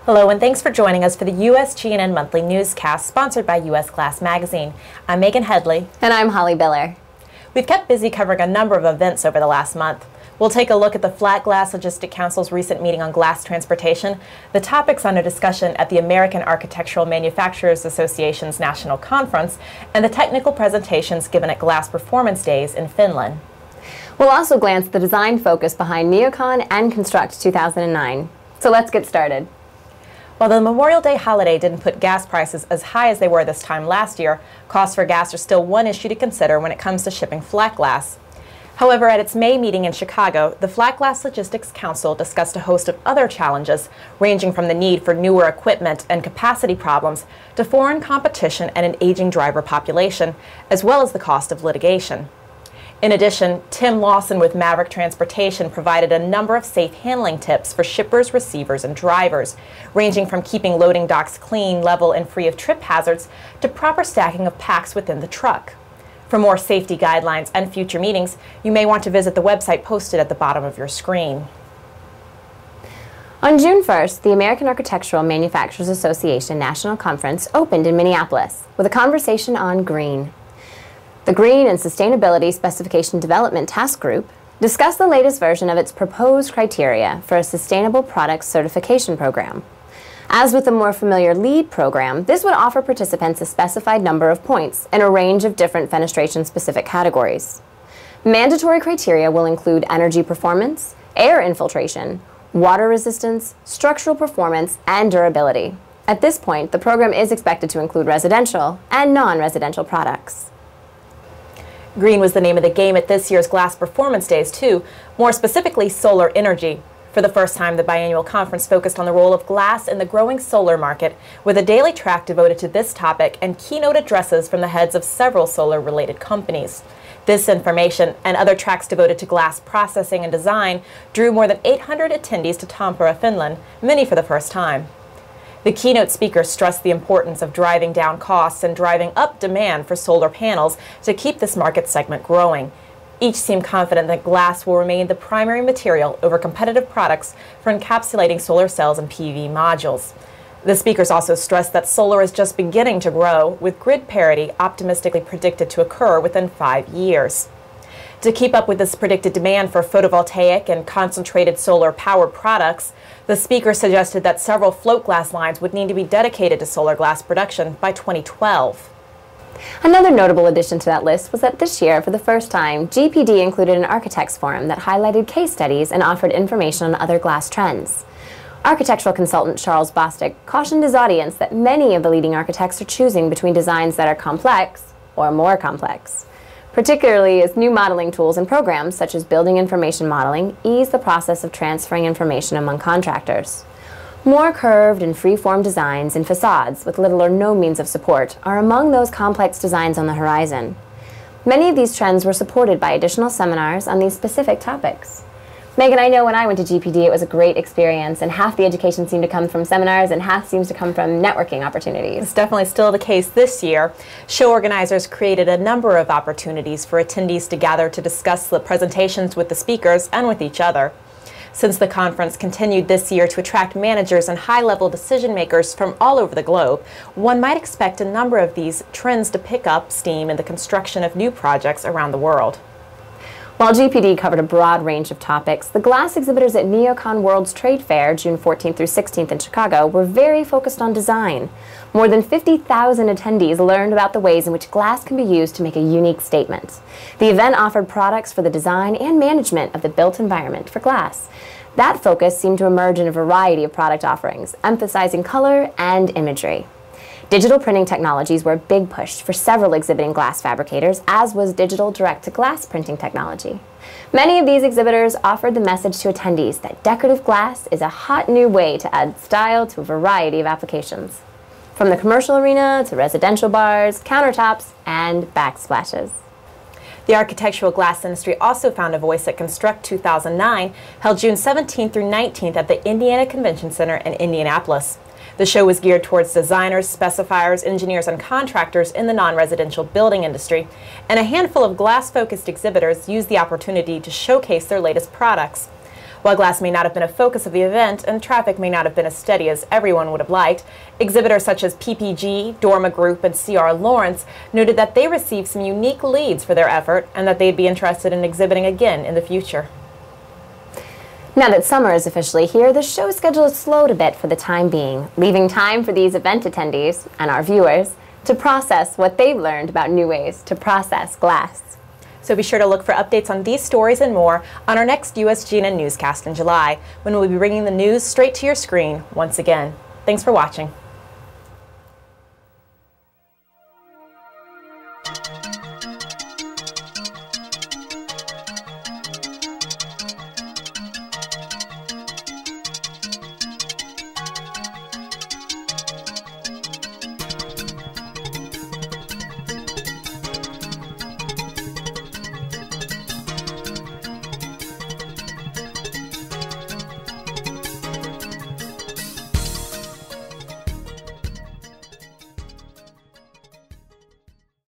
Hello, and thanks for joining us for the USGNN Monthly Newscast, sponsored by US Glass Magazine. I'm Megan Headley. And I'm Holly Biller. We've kept busy covering a number of events over the last month. We'll take a look at the Flat Glass Logistic Council's recent meeting on glass transportation, the topics under discussion at the American Architectural Manufacturers Association's National Conference, and the technical presentations given at Glass Performance Days in Finland. We'll also glance at the design focus behind NeoCon and Construct 2009. So let's get started. While the Memorial Day holiday didn't put gas prices as high as they were this time last year, costs for gas are still one issue to consider when it comes to shipping flat glass. However, at its May meeting in Chicago, the Flat Glass Logistics Council discussed a host of other challenges, ranging from the need for newer equipment and capacity problems to foreign competition and an aging driver population, as well as the cost of litigation. In addition, Tim Lawson with Maverick Transportation provided a number of safe handling tips for shippers, receivers, and drivers, ranging from keeping loading docks clean, level, and free of trip hazards to proper stacking of packs within the truck. For more safety guidelines and future meetings, you may want to visit the website posted at the bottom of your screen. On June 1st, the American Architectural Manufacturers Association National Conference opened in Minneapolis with a conversation on green. The Green and Sustainability Specification Development Task Group discussed the latest version of its proposed criteria for a sustainable products certification program. As with the more familiar LEED program, this would offer participants a specified number of points in a range of different fenestration-specific categories. Mandatory criteria will include energy performance, air infiltration, water resistance, structural performance, and durability. At this point, the program is expected to include residential and non-residential products. Green was the name of the game at this year's Glass Performance Days, too, more specifically solar energy. For the first time, the biannual conference focused on the role of glass in the growing solar market, with a daily track devoted to this topic and keynote addresses from the heads of several solar-related companies. This information and other tracks devoted to glass processing and design drew more than 800 attendees to Tampere, Finland, many for the first time. The keynote speaker stressed the importance of driving down costs and driving up demand for solar panels to keep this market segment growing. Each seemed confident that glass will remain the primary material over competitive products for encapsulating solar cells and PV modules. The speakers also stressed that solar is just beginning to grow, with grid parity optimistically predicted to occur within 5 years. To keep up with this predicted demand for photovoltaic and concentrated solar powered products, the speaker suggested that several float glass lines would need to be dedicated to solar glass production by 2012. Another notable addition to that list was that this year, for the first time, GPD included an architects forum that highlighted case studies and offered information on other glass trends. Architectural consultant Charles Bostic cautioned his audience that many of the leading architects are choosing between designs that are complex or more complex, particularly as new modeling tools and programs such as building information modeling ease the process of transferring information among contractors. More curved and free-form designs in facades with little or no means of support are among those complex designs on the horizon. Many of these trends were supported by additional seminars on these specific topics. Megan, I know when I went to GPD it was a great experience, and half the education seemed to come from seminars and half seems to come from networking opportunities. It's definitely still the case this year. Show organizers created a number of opportunities for attendees to gather to discuss the presentations with the speakers and with each other. Since the conference continued this year to attract managers and high-level decision makers from all over the globe, one might expect a number of these trends to pick up steam in the construction of new projects around the world. While GPD covered a broad range of topics, the glass exhibitors at NeoCon World's Trade Fair, June 14th through 16th in Chicago, were very focused on design. More than 50,000 attendees learned about the ways in which glass can be used to make a unique statement. The event offered products for the design and management of the built environment for glass. That focus seemed to emerge in a variety of product offerings, emphasizing color and imagery. Digital printing technologies were a big push for several exhibiting glass fabricators, as was digital direct-to-glass printing technology. Many of these exhibitors offered the message to attendees that decorative glass is a hot new way to add style to a variety of applications, from the commercial arena to residential bars, countertops, and backsplashes. The architectural glass industry also found a voice at Construct 2009, held June 17th through 19th at the Indiana Convention Center in Indianapolis. The show was geared towards designers, specifiers, engineers, and contractors in the non-residential building industry, and a handful of glass-focused exhibitors used the opportunity to showcase their latest products. While glass may not have been a focus of the event and traffic may not have been as steady as everyone would have liked, exhibitors such as PPG, Dorma Group, and C.R. Lawrence noted that they received some unique leads for their effort and that they'd be interested in exhibiting again in the future. Now that summer is officially here, the show schedule is slowed a bit for the time being, leaving time for these event attendees and our viewers to process what they've learned about new ways to process glass. So be sure to look for updates on these stories and more on our next USGNN newscast in July, when we'll be bringing the news straight to your screen once again. Thanks for watching.